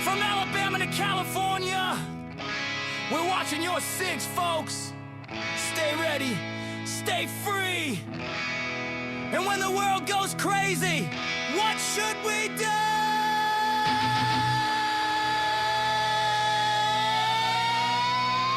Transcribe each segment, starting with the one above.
From Alabama to California, we're watching your six, folks. Stay ready, stay free. And when the world goes crazy, what should we do?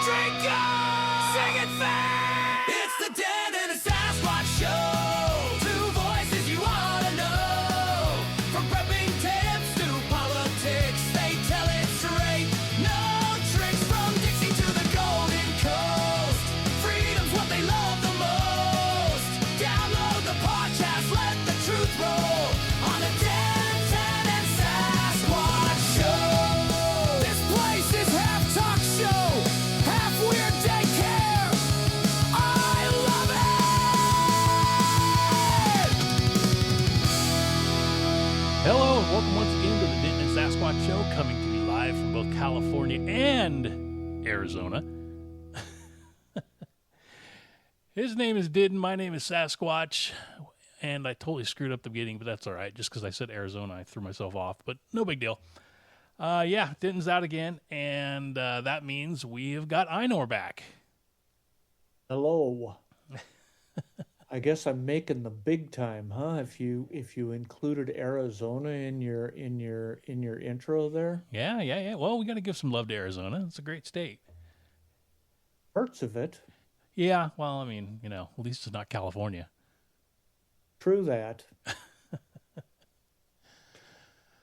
Drink up, sing it fast. It's the Denton and Sasquatch Show. Two voices you ought to know. From prepping tips to politics, they tell it straight. No tricks from Dixie to the Golden Coast. Freedom's what they love the most. Download the podcast, let the truth roll on the Denton and Sasquatch Show. This place is half talk show, half weird daycare. I love it! Hello, and welcome once again to the Denton and Sasquatch Show, coming to you live from both California and Arizona. His name is Denton, my name is Sasquatch, and I totally screwed up the beginning, but that's all right. Just because I said Arizona, I threw myself off, but no big deal. Yeah, Denton's out again, and that means we have got Einor back. Hello. I guess I'm making the big time, huh? If you included Arizona in your intro there, Yeah. Well, we got to give some love to Arizona. It's a great state. parts of it. Yeah, well, I mean, at least it's not California. True that.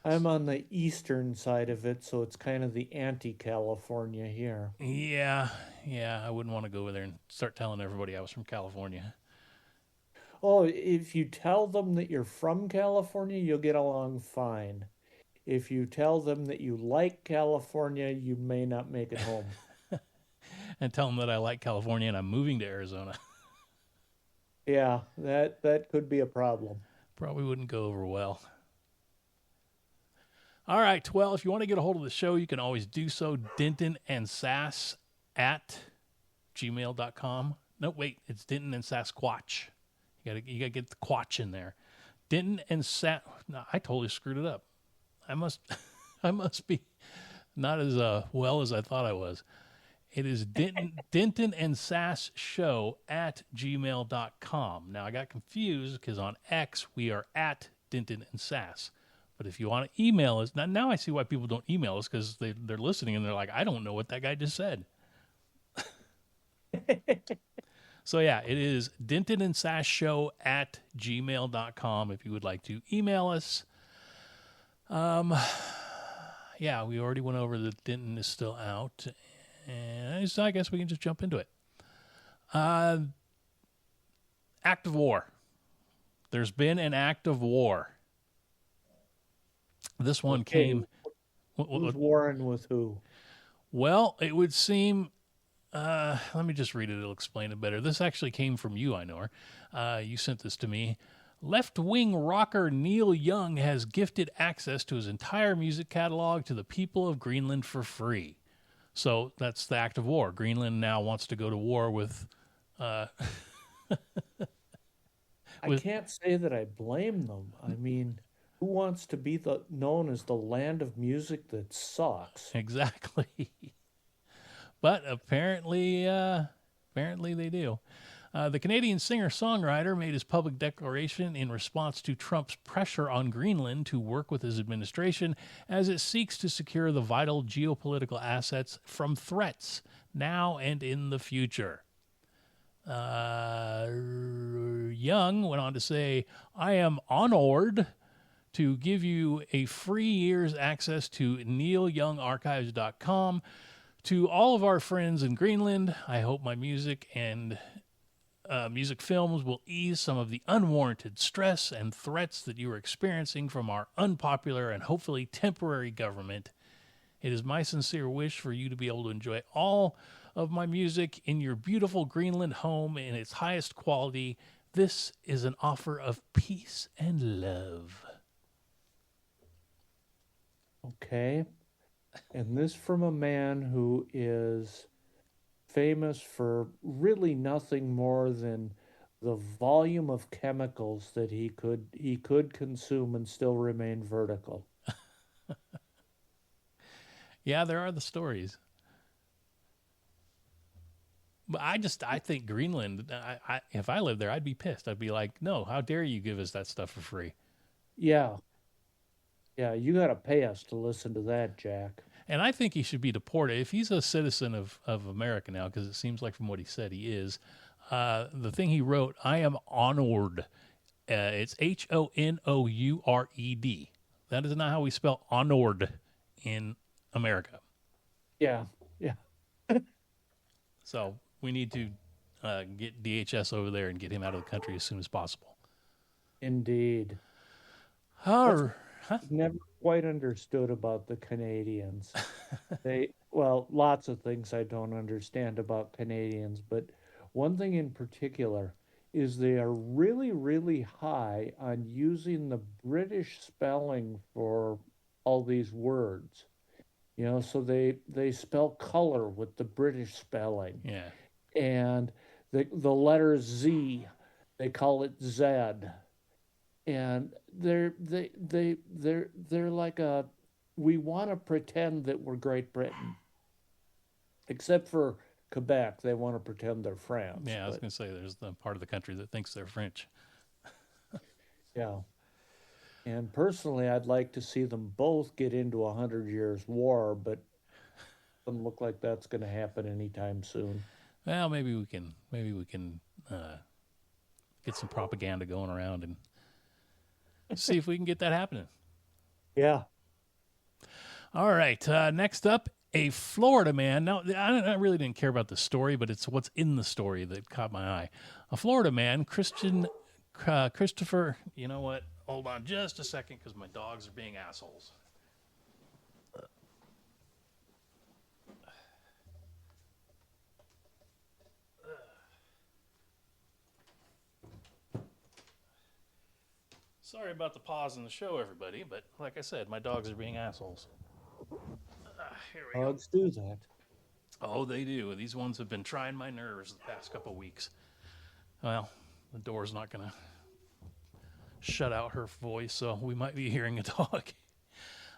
I'm on the eastern side of it, so it's kind of the anti-California here. Yeah, I wouldn't want to go over there and start telling everybody I was from California. Oh, if you tell them that you're from California, you'll get along fine. If you tell them that you like California, you may not make it home. And tell them that I like California and I'm moving to Arizona. Yeah, that could be a problem. Probably wouldn't go over well. All right, well, if you want to get a hold of the show, you can always do so. Denton and Sass at gmail.com. No, wait, it's Denton and Sasquatch. You gotta get the quatch in there. Denton and No, I totally screwed it up. I must be not as well as I thought I was. It is Denton and Sass Show at gmail.com. Now, I got confused because on X, we are at Denton and Sass. But if you want to email us, now I see why people don't email us, because they're listening and they're like, I don't know what that guy just said. So, yeah, it is Denton and Sass Show at gmail.com if you would like to email us. Yeah, we already went over that Denton is still out. And so I guess we can just jump into it. Act of war. There's been an act of war. This one came... Who's warring with who? Well, it would seem... let me just read it. It'll explain it better. This actually came from you, Einor. You sent this to me. Left-wing rocker Neil Young has gifted access to his entire music catalog to the people of Greenland for free. So that's the act of war. Greenland now wants to go to war with... I can't say that I blame them. I mean, who wants to be known as the land of music that sucks? Exactly. But apparently they do. The Canadian singer-songwriter made his public declaration in response to Trump's pressure on Greenland to work with his administration as it seeks to secure the vital geopolitical assets from threats now and in the future. Young went on to say, I am honored to give you a free year's access to neilyoungarchives.com. To all of our friends in Greenland, I hope my music and music films will ease some of the unwarranted stress and threats that you are experiencing from our unpopular and hopefully temporary government. It is my sincere wish for you to be able to enjoy all of my music in your beautiful Greenland home in its highest quality. This is an offer of peace and love. Okay. And this from a man who is famous for really nothing more than the volume of chemicals that he could consume and still remain vertical. Yeah, there are the stories. But I think Greenland, if I lived there, I'd be pissed. I'd be like, no, how dare you give us that stuff for free? Yeah. Yeah, you got to pay us to listen to that, Jack. And I think he should be deported. If he's a citizen of America now, because it seems like from what he said he is, the thing he wrote, I am honored. It's Honoured. That is not how we spell honored in America. Yeah, yeah. So we need to get DHS over there and get him out of the country as soon as possible. Indeed. Huh? Never quite understood about the Canadians. Lots of things I don't understand about Canadians, but one thing in particular is they are really, really high on using the British spelling for all these words. So they spell color with the British spelling. Yeah. And the letter Z, they call it Z. And they're like we want to pretend that we're Great Britain. Except for Quebec, they want to pretend they're France. Yeah, I was going to say there's the part of the country that thinks they're French. Yeah. And personally, I'd like to see them both get into 100 Years' War, but it doesn't look like that's going to happen anytime soon. Well, maybe we can get some propaganda going around and see if we can get that happening. Yeah. All right. Next up, a Florida man. Now, I really didn't care about the story, but it's what's in the story that caught my eye. A Florida man, Christopher. You know what? Hold on just a second because my dogs are being assholes. Sorry about the pause in the show, everybody, but like I said, my dogs are being assholes. Here we go. Dogs do that. Oh, they do. These ones have been trying my nerves the past couple of weeks. Well, the door's not going to shut out her voice, so we might be hearing a dog.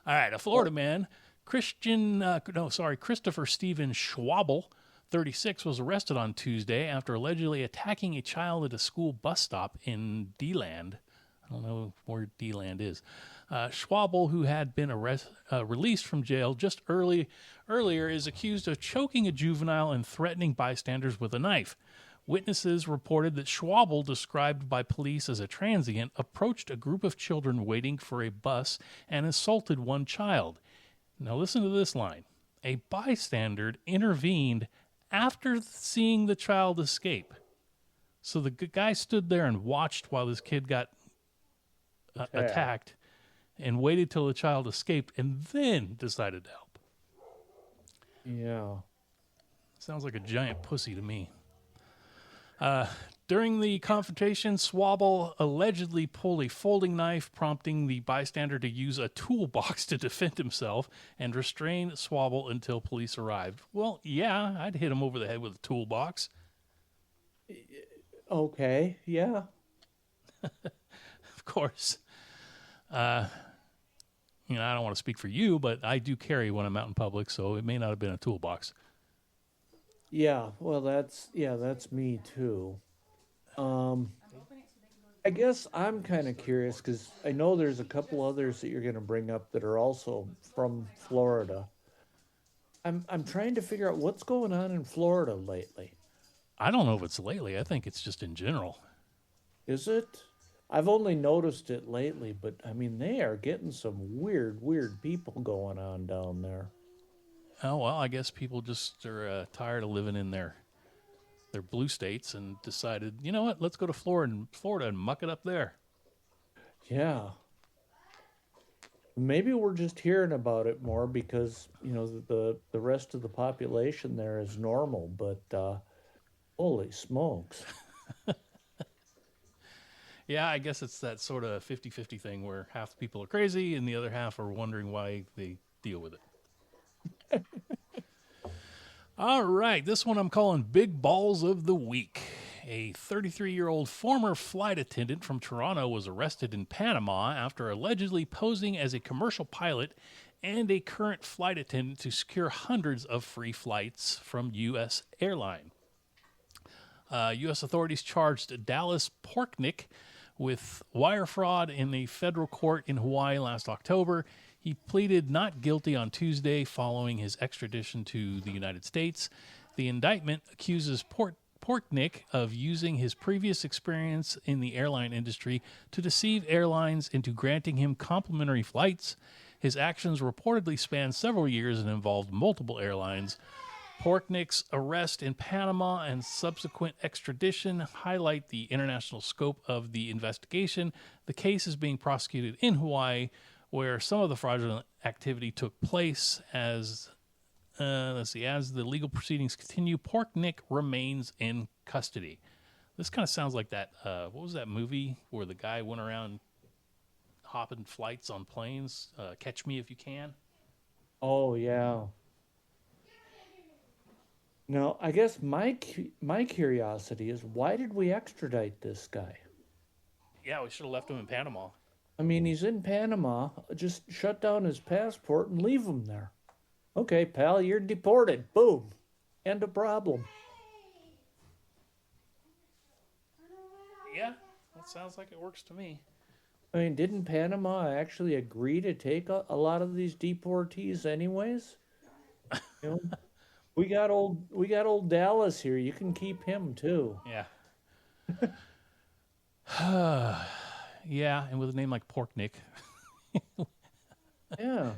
All right, a Florida man, Christopher Stephen Schwabel, 36, was arrested on Tuesday after allegedly attacking a child at a school bus stop in D-Land. I don't know where D-Land is. Schwabel, who had been released from jail just earlier, is accused of choking a juvenile and threatening bystanders with a knife. Witnesses reported that Schwabel, described by police as a transient, approached a group of children waiting for a bus and assaulted one child. Now listen to this line. A bystander intervened after seeing the child escape. So the guy stood there and watched while this kid got attacked and waited till the child escaped and then decided to help. Yeah. Sounds like a giant pussy to me. During the confrontation, Schwabel allegedly pulled a folding knife, prompting the bystander to use a toolbox to defend himself and restrain Schwabel until police arrived. Well, yeah, I'd hit him over the head with a toolbox. Okay, yeah. Of course. I don't want to speak for you, but I do carry when I'm out in public, so it may not have been a toolbox. Yeah, well, that's me too. I guess I'm kind of curious because I know there's a couple others that you're going to bring up that are also from Florida. I'm trying to figure out what's going on in Florida lately. I don't know if it's lately. I think it's just in general. Is it? I've only noticed it lately, but I mean, they are getting some weird people going on down there. Oh, well, I guess people just are tired of living in their blue states and decided, you know what, let's go to Florida and muck it up there. Yeah. Maybe we're just hearing about it more because, the rest of the population there is normal, but holy smokes. Yeah, I guess it's that sort of 50-50 thing where half the people are crazy and the other half are wondering why they deal with it. All right, this one I'm calling Big Balls of the Week. A 33-year-old former flight attendant from Toronto was arrested in Panama after allegedly posing as a commercial pilot and a current flight attendant to secure hundreds of free flights from U.S. airline. U.S. authorities charged Dallas Porknick with wire fraud in a federal court in Hawaii last October. He pleaded not guilty on Tuesday following his extradition to the United States. The indictment accuses Porknick of using his previous experience in the airline industry to deceive airlines into granting him complimentary flights. His actions reportedly spanned several years and involved multiple airlines. Porknick's arrest in Panama and subsequent extradition highlight the international scope of the investigation. The case is being prosecuted in Hawaii, where some of the fraudulent activity took place. As the legal proceedings continue, Porknick remains in custody. This kind of sounds like that. What was that movie where the guy went around hopping flights on planes? Catch Me If You Can. Oh yeah. Now, I guess my curiosity is, why did we extradite this guy? Yeah, we should have left him in Panama. I mean, he's in Panama. Just shut down his passport and leave him there. Okay, pal, you're deported. Boom. End of problem. Yeah, that sounds like it works to me. I mean, didn't Panama actually agree to take a lot of these deportees anyways? You know, we got old Dallas here. You can keep him too. Yeah. Yeah, and with a name like Porknick. Yeah.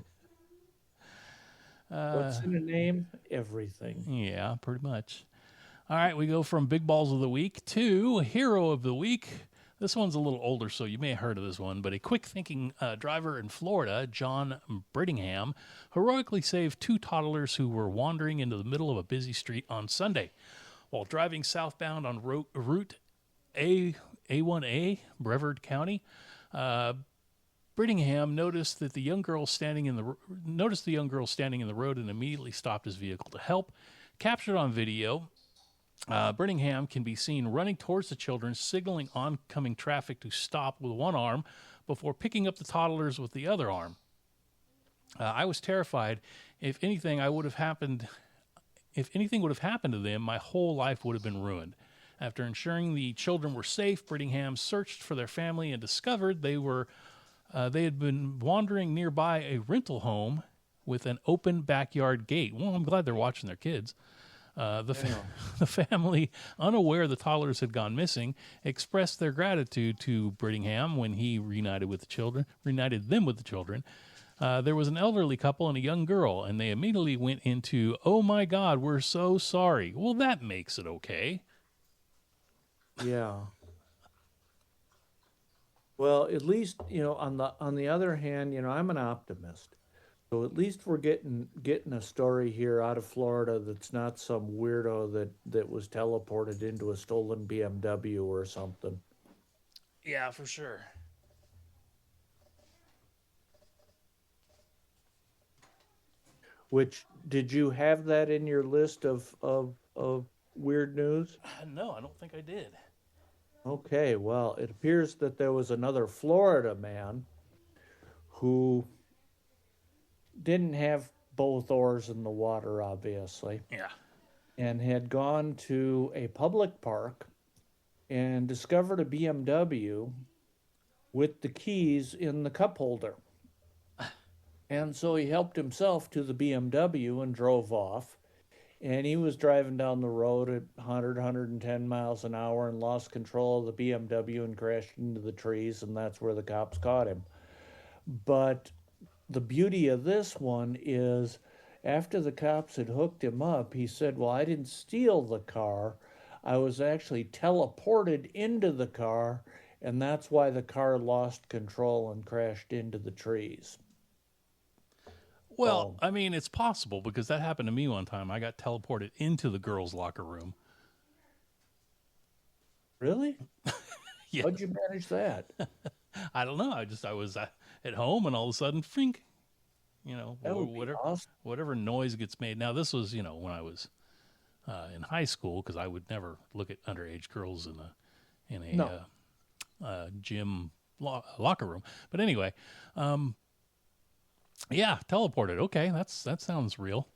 What's in a name? Everything. Yeah, pretty much. All right, we go from Big Balls of the Week to Hero of the Week. This one's a little older, so you may have heard of this one, but a quick-thinking driver in Florida, John Brittingham, heroically saved two toddlers who were wandering into the middle of a busy street on Sunday. While driving southbound on Route A1A, Brevard County, Brittingham noticed the young girl standing in the road and immediately stopped his vehicle to help. Captured on video, Brittingham can be seen running towards the children, signaling oncoming traffic to stop with one arm before picking up the toddlers with the other arm. I was terrified. If anything would have happened to them, my whole life would have been ruined. After ensuring the children were safe, Brittingham searched for their family and discovered they had been wandering nearby a rental home with an open backyard gate. Well, I'm glad they're watching their kids. The family, unaware the toddlers had gone missing, expressed their gratitude to Brittingham when he reunited them with the children. There was an elderly couple and a young girl, and they immediately went into, "Oh my God, we're so sorry." Well, that makes it okay. Yeah. Well, at least, on the other hand, I'm an optimist. So at least we're getting a story here out of Florida that's not some weirdo that was teleported into a stolen BMW or something. Yeah, for sure. Which, did you have that in your list of weird news? No, I don't think I did. Okay, well, it appears that there was another Florida man who didn't have both oars in the water, obviously. Yeah. And had gone to a public park and discovered a BMW with the keys in the cup holder. And so he helped himself to the BMW and drove off. And he was driving down the road at 100, 110 miles an hour and lost control of the BMW and crashed into the trees, and that's where the cops caught him. But the beauty of this one is, after the cops had hooked him up, he said, well, I didn't steal the car. I was actually teleported into the car, and that's why the car lost control and crashed into the trees. Well, I mean, it's possible because that happened to me one time. I got teleported into the girls' locker room. Really? Yeah. How'd you manage that? I don't know. I was at home and all of a sudden, fink, That would be awesome. whatever noise gets made. Now, this was, when I was in high school, because I would never look at underage girls in a gym locker room. But anyway, Yeah, teleported. Okay, that sounds real.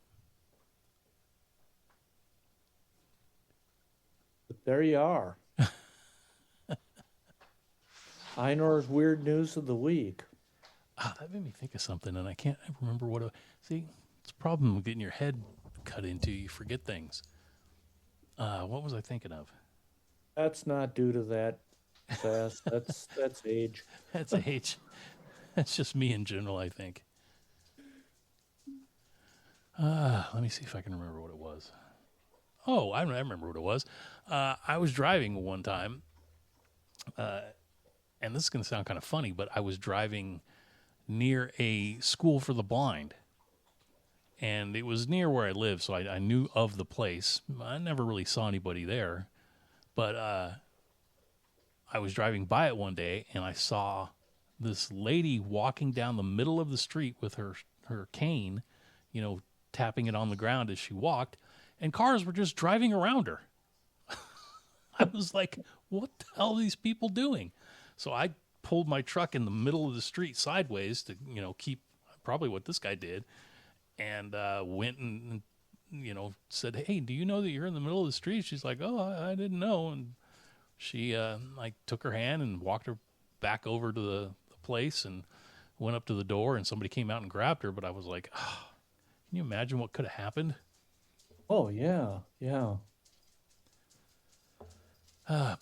But there you are. Einor's weird news of the week. That made me think of something, and I can't remember what. See, it's a problem with getting your head cut into. You forget things. What was I thinking of? That's not due to that, Sass. That's age. That's age. That's just me in general, I think. Let me see if I can remember what it was. Oh, I remember what it was. I was driving one time, and this is going to sound kind of funny, but I was driving near a school for the blind. And it was near where I live, so I knew of the place. I never really saw anybody there. But I was driving by it one day, and I saw this lady walking down the middle of the street with her cane, tapping it on the ground as she walked, and cars were just driving around her. I was like, what the hell are these people doing? So I pulled my truck in the middle of the street sideways to, keep probably what this guy did, and went and said, hey, do you know that you're in the middle of the street? She's like, oh, I didn't know. And she took her hand and walked her back over to the place and went up to the door, and somebody came out and grabbed her. But I was like, oh, can you imagine what could have happened? Oh, yeah, yeah.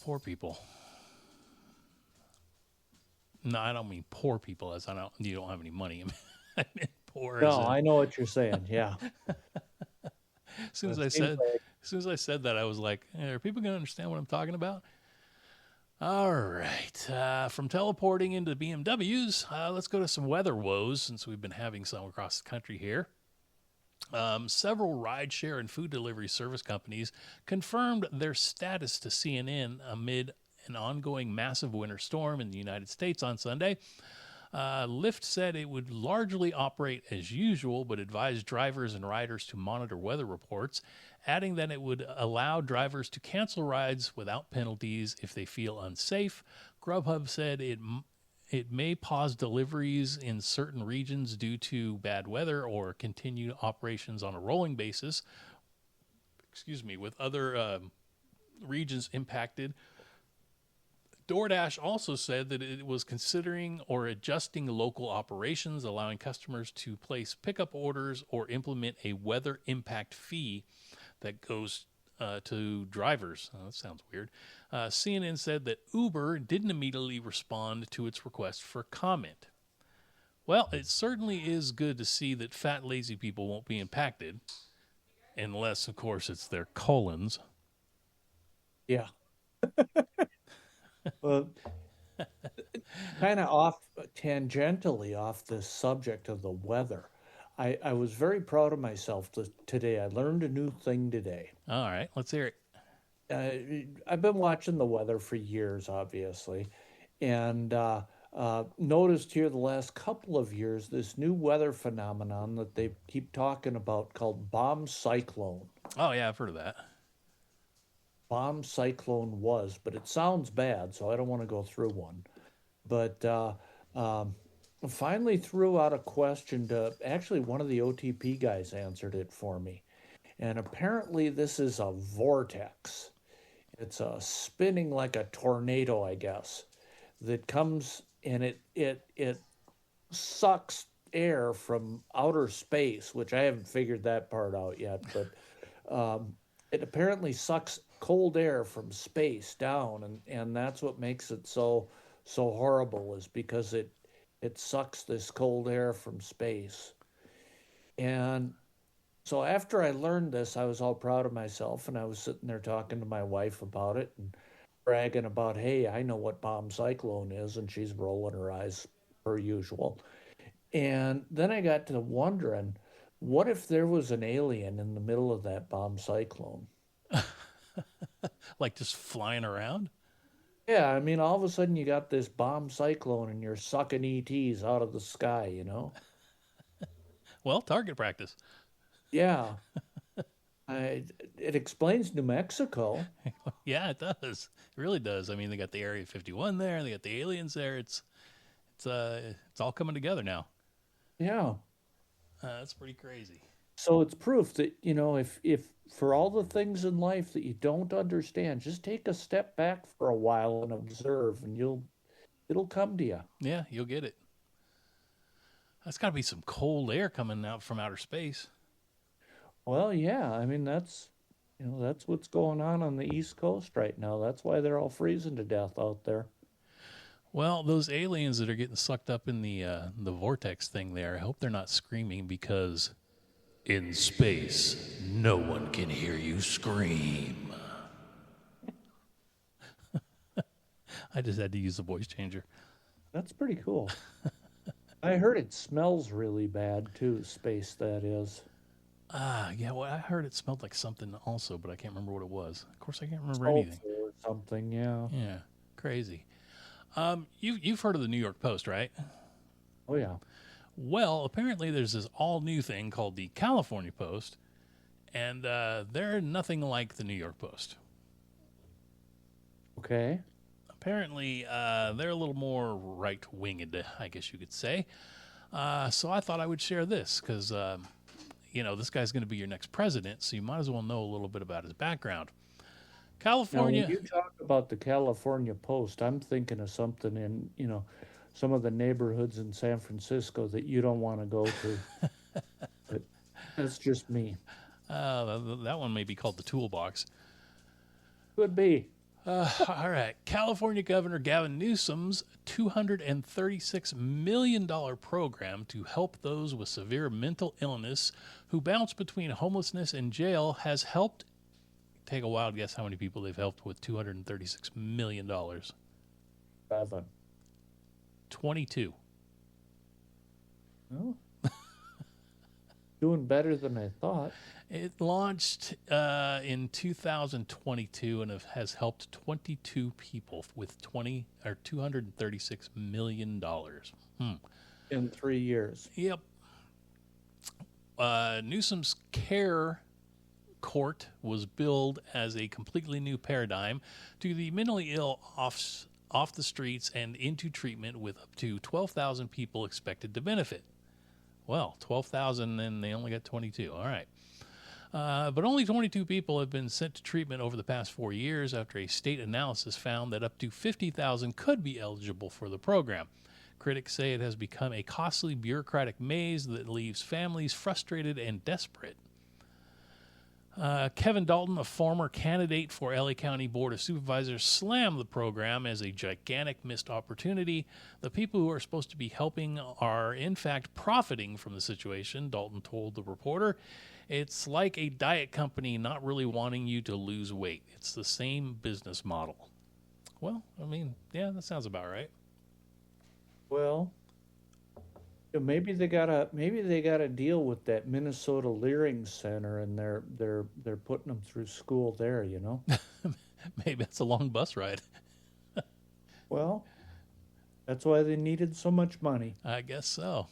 Poor people. No, I don't mean poor people as you don't have any money. I mean poor. No, I know what you're saying. Yeah. As soon as I said that, I was like, are people going to understand what I'm talking about? All right. From teleporting into BMWs, let's go to some weather woes, since we've been having some across the country here. Several rideshare and food delivery service companies confirmed their status to CNN amid an ongoing massive winter storm in the United States on Sunday. Lyft said it would largely operate as usual, but advised drivers and riders to monitor weather reports, adding that it would allow drivers to cancel rides without penalties if they feel unsafe. Grubhub said it may pause deliveries in certain regions due to bad weather or continue operations on a rolling basis. With other regions impacted. DoorDash also said that it was considering or adjusting local operations, allowing customers to place pickup orders or implement a weather impact fee that goes to drivers. Oh, that sounds weird. CNN said that Uber didn't immediately respond to its request for comment. Well, it certainly is good to see that fat, lazy people won't be impacted, unless, of course, it's their colons. Yeah. Well, kind of tangentially off this subject of the weather. I was very proud of myself today. I learned a new thing today. All right, let's hear it. I've been watching the weather for years, obviously, and noticed here the last couple of years this new weather phenomenon that they keep talking about called bomb cyclone. Oh, yeah, I've heard of that. Bomb cyclone was, but it sounds bad, so I don't want to go through one. But finally threw out a question to, actually one of the OTP guys answered it for me. And apparently this is a vortex. It's spinning like a tornado, I guess, that comes and it sucks air from outer space, which I haven't figured that part out yet, but it apparently sucks cold air from space down, and that's what makes it so horrible, is because it sucks this cold air from space. And so after I learned this, I was all proud of myself, and I was sitting there talking to my wife about it and bragging about, hey, I know what bomb cyclone is, and she's rolling her eyes per usual. And then I got to wondering, what if there was an alien in the middle of that bomb cyclone? Like just flying around? Yeah, I mean, all of a sudden you got this bomb cyclone and you're sucking ETs out of the sky, Well, target practice. Yeah. It explains New Mexico. Yeah, it does. It really does. I mean, they got the Area 51 there. They got the aliens there. It's all coming together now. Yeah. That's pretty crazy. So it's proof that, if for all the things in life that you don't understand, just take a step back for a while and observe, and it'll come to you. Yeah, you'll get it. That's got to be some cold air coming out from outer space. Well, yeah, I mean that's what's going on the East Coast right now. That's why they're all freezing to death out there. Well, those aliens that are getting sucked up in the vortex thing there, I hope they're not screaming because in space, no one can hear you scream. I just had to use the voice changer. That's pretty cool. I heard it smells really bad too, space that is. Yeah, well, I heard it smelled like something also, but I can't remember what it was. Of course, I can't remember anything. Sulfur or something, yeah. Yeah, crazy. You've heard of the New York Post, right? Oh yeah. Well, apparently there's this all-new thing called the California Post, and they're nothing like the New York Post. Okay. Apparently, they're a little more right-winged, I guess you could say. So I thought I would share this because, this guy's going to be your next president, so you might as well know a little bit about his background. California. Now, when you talk about the California Post, I'm thinking of something in, some of the neighborhoods in San Francisco that you don't want to go to. But that's just me. That one may be called the Toolbox. Could be. All right. California Governor Gavin Newsom's $236 million program to help those with severe mental illness who bounce between homelessness and jail has helped. Take a wild guess how many people they've helped with $236 million. 7. 22. Oh. Doing better than I thought. It launched in 2022 and has helped 22 people with $236 million. In 3 years. Yep. Newsom's Care Court was billed as a completely new paradigm to the mentally ill off the streets and into treatment, with up to 12,000 people expected to benefit. Well, 12,000 and they only got 22. All right. But only 22 people have been sent to treatment over the past 4 years after a state analysis found that up to 50,000 could be eligible for the program. Critics say it has become a costly bureaucratic maze that leaves families frustrated and desperate. Kevin Dalton, a former candidate for LA County Board of Supervisors, slammed the program as a gigantic missed opportunity. The people who are supposed to be helping are, in fact, profiting from the situation, Dalton told the reporter. It's like a diet company not really wanting you to lose weight. It's the same business model. Well, I mean, yeah, that sounds about right. Well, maybe they got a deal with that Minnesota Leering Center, and they're putting them through school there. Maybe it's a long bus ride. Well, that's why they needed so much money. I guess so.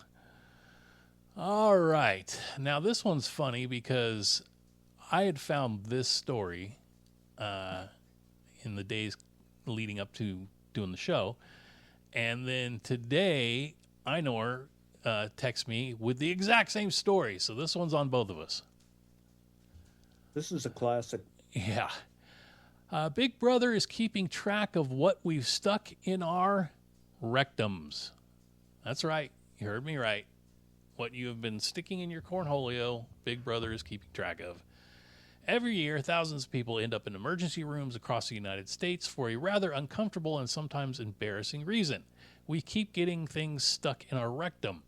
All right. Now, this one's funny because I had found this story in the days leading up to doing the show. And then today, Einor texts me with the exact same story. So this one's on both of us. This is a classic. Yeah. Big Brother is keeping track of what we've stuck in our rectums. That's right. You heard me right. What you have been sticking in your cornholio, Big Brother is keeping track of. Every year, thousands of people end up in emergency rooms across the United States for a rather uncomfortable and sometimes embarrassing reason. We keep getting things stuck in our rectum,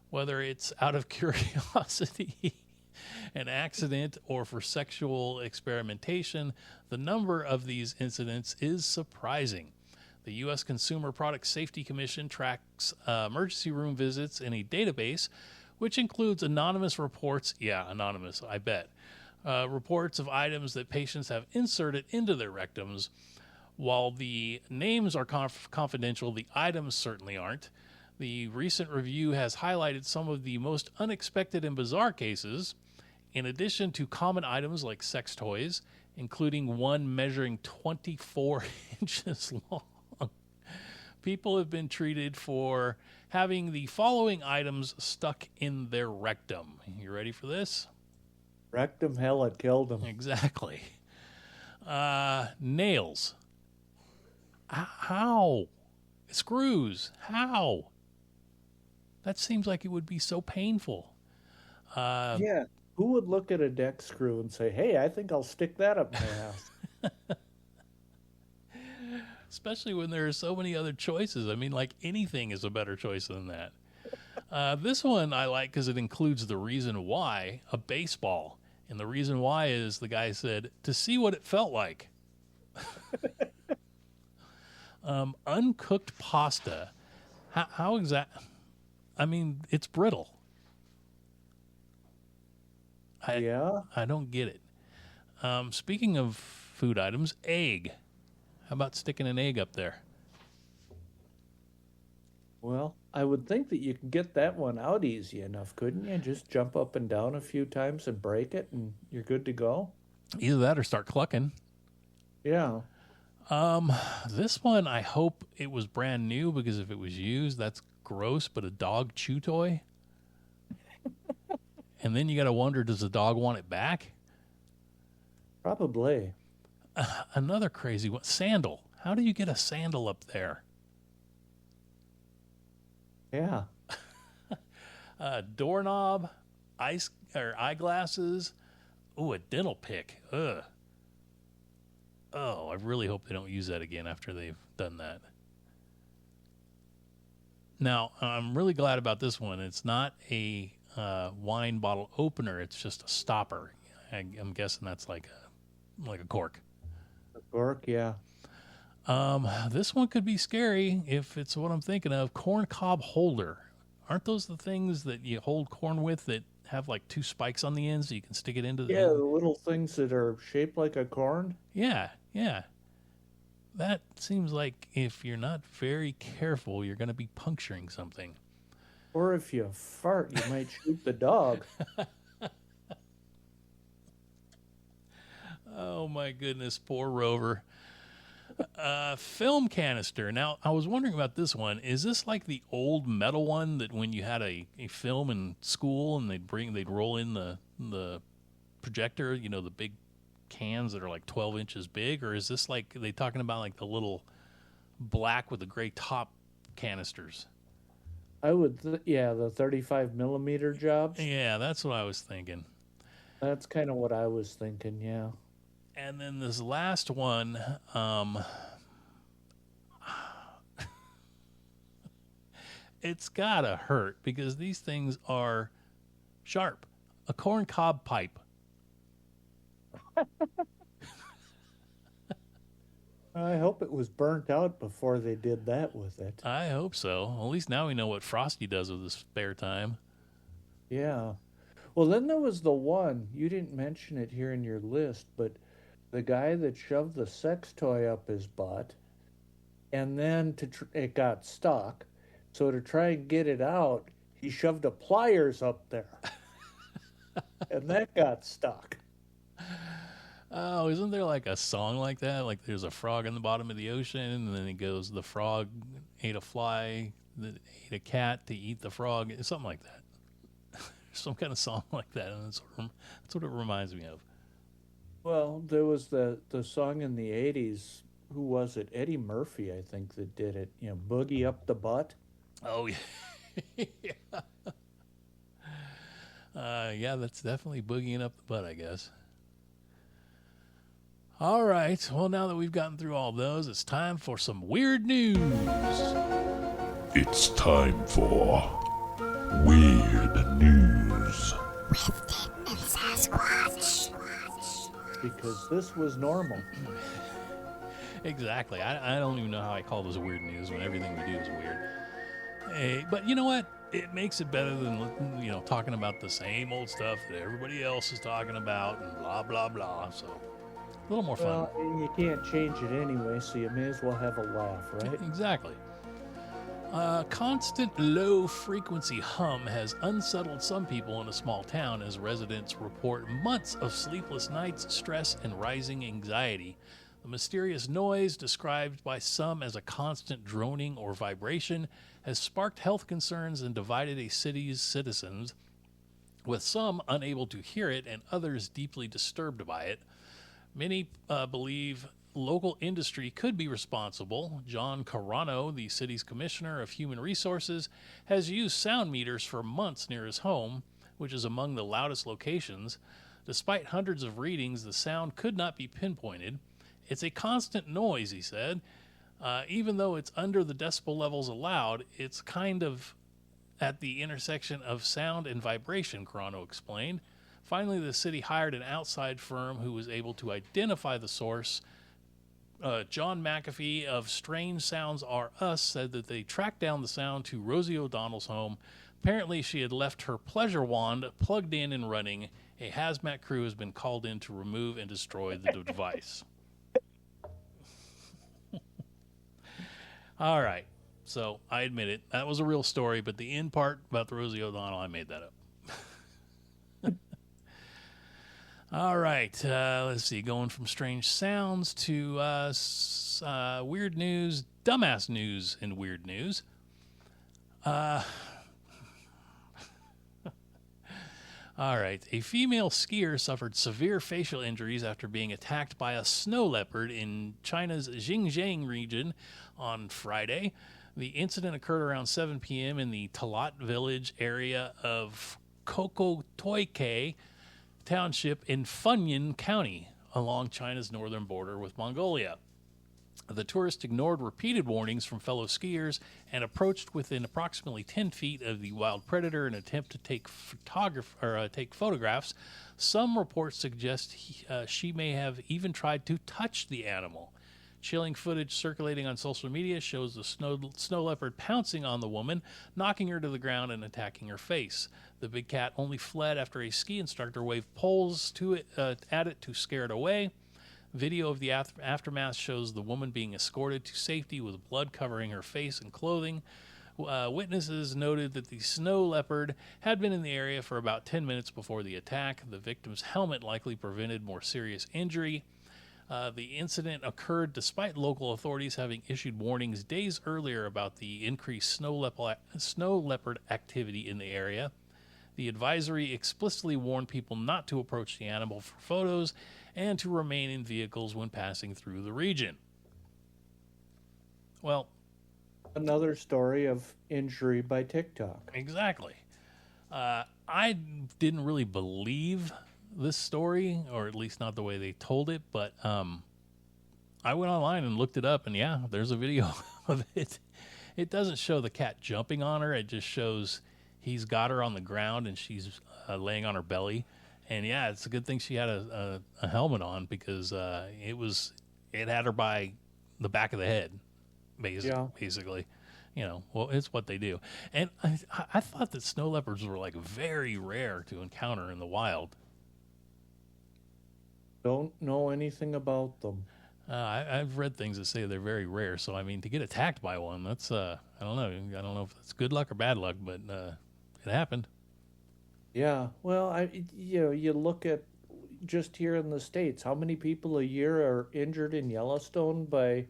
whether it's out of curiosity, an accident, or for sexual experimentation. The number of these incidents is surprising. The U.S. Consumer Product Safety Commission tracks emergency room visits in a database, which includes anonymous reports. Yeah, anonymous, I bet. Reports of items that patients have inserted into their rectums. While the names are confidential, the items certainly aren't. The recent review has highlighted some of the most unexpected and bizarre cases. In addition to common items like sex toys, including one measuring 24 inches long, People have been treated for having the following items stuck in their rectum. You ready for this? Rectum, hell, it killed him. Exactly. Nails. How? Screws. How? That seems like it would be so painful. Yeah. Who would look at a deck screw and say, hey, I think I'll stick that up my ass? Especially when there are so many other choices. I mean, like anything is a better choice than that. This one I like because it includes the reason why, a baseball. And the reason why is the guy said, to see what it felt like. Uncooked pasta. How exact? I mean, it's brittle. Yeah? I don't get it. Speaking of food items, egg. How about sticking an egg up there? Well, I would think that you could get that one out easy enough, couldn't you? Just jump up and down a few times and break it, and you're good to go. Either that or start clucking. Yeah. This one, I hope it was brand new, because if it was used, that's gross, but a dog chew toy? And then you got to wonder, does the dog want it back? Probably. Another crazy one, sandal. How do you get a sandal up there? Yeah. Doorknob, eyeglasses. Ooh, a dental pick. Ugh. Oh, I really hope they don't use that again after they've done that. Now, I'm really glad about this one. It's not a wine bottle opener. It's just a stopper. I'm guessing that's like a cork. A cork, yeah. This one could be scary if it's what I'm thinking of. Corn cob holder. Aren't those the things that you hold corn with that have like two spikes on the end so you can stick it into the... Yeah, the little things that are shaped like a corn. Yeah. That seems like if you're not very careful, you're going to be puncturing something. Or if you fart, you might shoot the dog. Oh, my goodness. Poor Rover. Film canister. Now, I was wondering about this one. Is this like the old metal one that when you had a film in school and they'd roll in the projector, you know, the big cans that are like 12 inches big? Or is this like, are they talking about like the little black with the gray top canisters? I would, the 35 millimeter jobs. Yeah, that's what I was thinking. That's kind of what I was thinking, yeah. And then this last one, it's gotta hurt because these things are sharp. A corn cob pipe. I hope it was burnt out before they did that with it. I hope so. At least now we know what Frosty does with his spare time. Yeah. Well, then there was the one, you didn't mention it here in your list, but the guy that shoved the sex toy up his butt, and then it got stuck. So to try and get it out, he shoved a pliers up there. And that got stuck. Oh, isn't there like a song like that? Like there's a frog in the bottom of the ocean, and then it goes, the frog ate a fly that ate a cat to eat the frog. Something like that. Some kind of song like that. And that's what it reminds me of. Well, there was the song in the 80s. Who was it? Eddie Murphy, I think, that did it. You know, Boogie Up the Butt. Oh, yeah. Yeah, that's definitely boogieing up the butt, I guess. All right. Well, now that we've gotten through all those, it's time for some weird news. It's time for Weird News. With Denton and Sasquatch. Because this was normal. Exactly. I don't even know how I call this weird news when everything we do is weird. Hey, but you know what? It makes it better than, you know, talking about the same old stuff that everybody else is talking about and blah, blah, blah. So a little more fun. Well, and you can't change it anyway, so you may as well have a laugh, right? Exactly. Constant low-frequency hum has unsettled some people in a small town as residents report months of sleepless nights, stress, and rising anxiety. The mysterious noise, described by some as a constant droning or vibration, has sparked health concerns and divided a city's citizens, with some unable to hear it and others deeply disturbed by it. Many believe local industry could be responsible. John Carano, the city's commissioner of human resources, has used sound meters for months near his home, which is among the loudest locations. Despite hundreds of readings, the sound could not be pinpointed. It's a constant noise, he said. Even though it's under the decibel levels allowed, it's kind of at the intersection of sound and vibration, Carano explained. Finally, the city hired an outside firm who was able to identify the source. John McAfee of Strange Sounds Are Us said that they tracked down the sound to Rosie O'Donnell's home. Apparently, she had left her pleasure wand plugged in and running. A hazmat crew has been called in to remove and destroy the device. All right. So I admit it. That was a real story, but the end part about the Rosie O'Donnell, I made that up. All right. Let's see. Going from strange sounds to weird news, dumbass news, and weird news. All right. A female skier suffered severe facial injuries after being attacked by a snow leopard in China's Xinjiang region on Friday. The incident occurred around 7 p.m. in the Talat village area of Kokotoike Township in Funyun County along China's northern border with Mongolia. The tourist ignored repeated warnings from fellow skiers and approached within approximately 10 feet of the wild predator in an attempt to take photographs. Some reports suggest she may have even tried to touch the animal. Chilling footage circulating on social media shows the snow leopard pouncing on the woman, knocking her to the ground and attacking her face. The big cat only fled after a ski instructor waved poles at it to scare it away. Video of the aftermath shows the woman being escorted to safety with blood covering her face and clothing. Witnesses noted that the snow leopard had been in the area for about 10 minutes before the attack. The victim's helmet likely prevented more serious injury. The incident occurred despite local authorities having issued warnings days earlier about the increased snow leopard activity in the area. The advisory explicitly warned people not to approach the animal for photos and to remain in vehicles when passing through the region. Well, another story of injury by TikTok. Exactly. I didn't really believe this story, or at least not the way they told it, but I went online and looked it up, and yeah, there's a video of it. It doesn't show the cat jumping on her. It just shows he's got her on the ground and she's laying on her belly. And yeah, it's a good thing she had a helmet on, because it had her by the back of the head, basically. You know, well, it's what they do. And I thought that snow leopards were like very rare to encounter in the wild. Don't know anything about them. I've read things that say they're very rare. So I mean, to get attacked by one, that's I don't know. I don't know if it's good luck or bad luck, but it happened. Yeah, well, you look at just here in the States, how many people a year are injured in Yellowstone by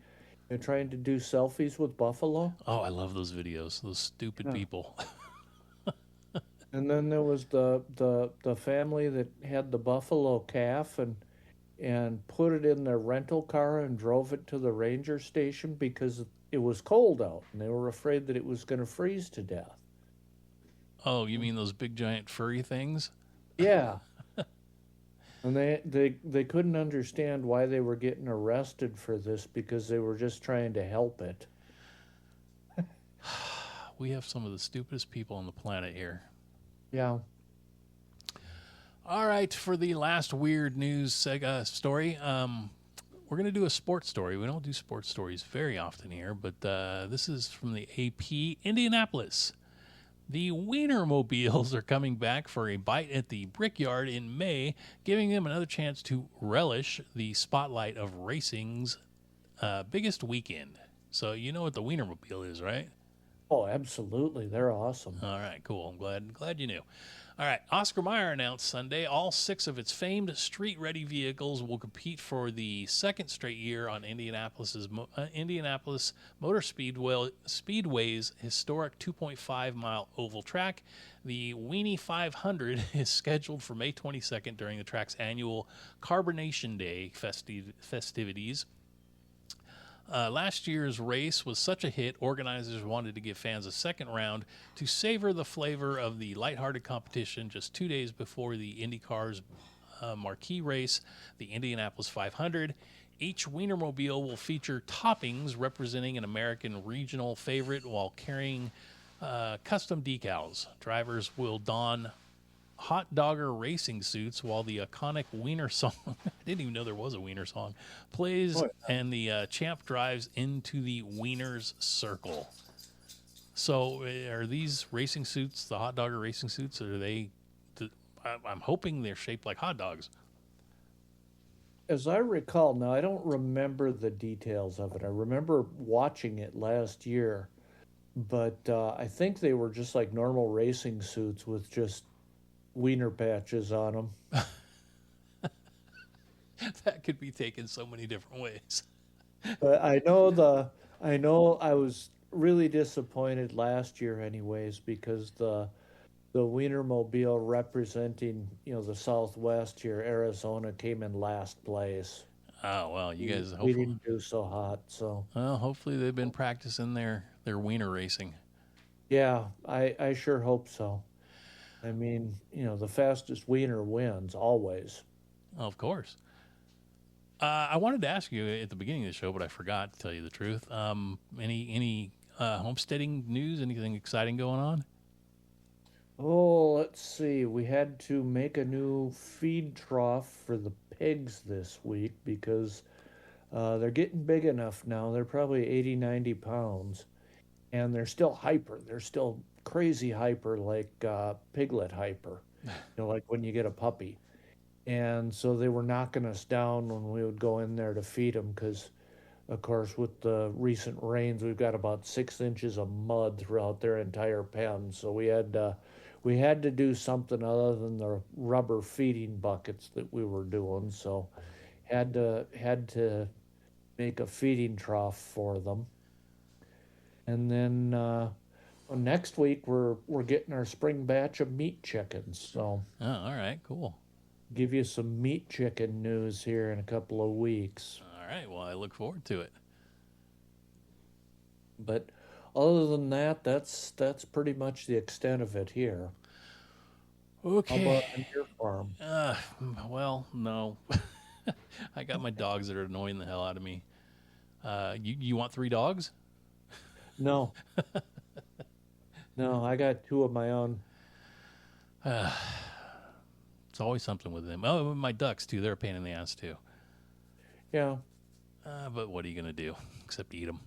trying to do selfies with buffalo? Oh, I love those videos. Those stupid people. And then there was the family that had the buffalo calf and put it in their rental car and drove it to the ranger station because it was cold out and they were afraid that it was going to freeze to death. Oh, you mean those big giant furry things? Yeah. And they couldn't understand why they were getting arrested for this, because they were just trying to help it. We have some of the stupidest people on the planet here. Yeah. All right, for the last weird news story, we're going to do a sports story. We don't do sports stories very often here, but this is from the AP Indianapolis. The Wienermobiles are coming back for a bite at the Brickyard in May, giving them another chance to relish the spotlight of racing's biggest weekend. So you know what the Wienermobile is, right? Oh, absolutely. They're awesome. All right, cool. I'm glad you knew. All right. Oscar Mayer announced Sunday all 6 of its famed street-ready vehicles will compete for the second straight year on Indianapolis Motor Speedway's historic 2.5-mile oval track. The Weenie 500 is scheduled for May 22nd during the track's annual Carbonation Day festivities. Last year's race was such a hit, organizers wanted to give fans a second round to savor the flavor of the lighthearted competition just 2 days before the IndyCar's marquee race, the Indianapolis 500. Each Wienermobile will feature toppings representing an American regional favorite while carrying custom decals. Drivers will don hot dogger racing suits while the iconic Wiener song, I didn't even know there was a Wiener song, plays, and the champ drives into the Wiener's circle. So are these racing suits, the hot dogger racing suits, are they, I'm hoping they're shaped like hot dogs. As I recall, now I don't remember the details of it. I remember watching it last year, but I think they were just like normal racing suits with just wiener patches on them. That could be taken so many different ways. But I know I was really disappointed last year anyways, because the Wienermobile representing, the Southwest here, Arizona, came in last place. Oh, well, you guys we didn't do so hot, so. Well, hopefully they've been practicing their wiener racing. Yeah, I sure hope so. I mean, the fastest wiener wins, always. Of course. I wanted to ask you at the beginning of the show, but I forgot, to tell you the truth. Any homesteading news, anything exciting going on? Oh, let's see. We had to make a new feed trough for the pigs this week because they're getting big enough now. They're probably 80, 90 pounds. And they're still hyper. They're still crazy hyper, like piglet hyper, like when you get a puppy. And so they were knocking us down when we would go in there to feed them because, of course, with the recent rains, we've got about 6 inches of mud throughout their entire pen. So we had to do something other than the rubber feeding buckets that we were doing. So had to make a feeding trough for them. And then next week we're getting our spring batch of meat chickens. So Oh, all right, cool. Give you some meat chicken news here in a couple of weeks. All right, well, I look forward to it. But other than that, that's pretty much the extent of it here. Okay. How about on your farm? Well, no. I got my dogs that are annoying the hell out of me. You want 3 dogs? No. No, I got 2 of my own. It's always something with them. Oh, my ducks, too. They're a pain in the ass, too. Yeah. But what are you going to do except eat them?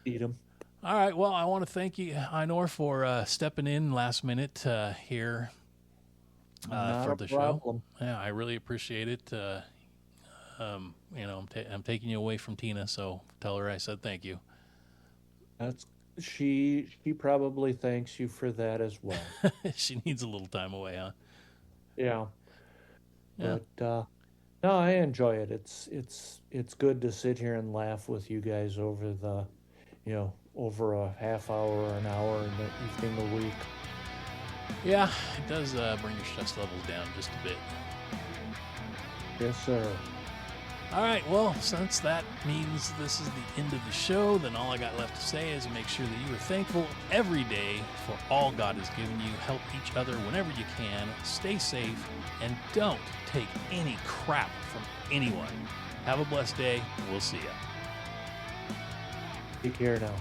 Eat them. All right. Well, I want to thank you, Einor, for stepping in last minute here for the show. Yeah, I really appreciate it. I'm taking you away from Tina, so tell her I said thank you. She probably thanks you for that as well. She needs a little time away, huh? Yeah. Yeah. But no, I enjoy it. It's good to sit here and laugh with you guys over over a half hour or an hour in the evening a week. Yeah, it does bring your stress levels down just a bit. Yes, sir. All right, well, since that means this is the end of the show, then all I got left to say is make sure that you are thankful every day for all God has given you. Help each other whenever you can. Stay safe, and don't take any crap from anyone. Have a blessed day. We'll see ya. Take care now.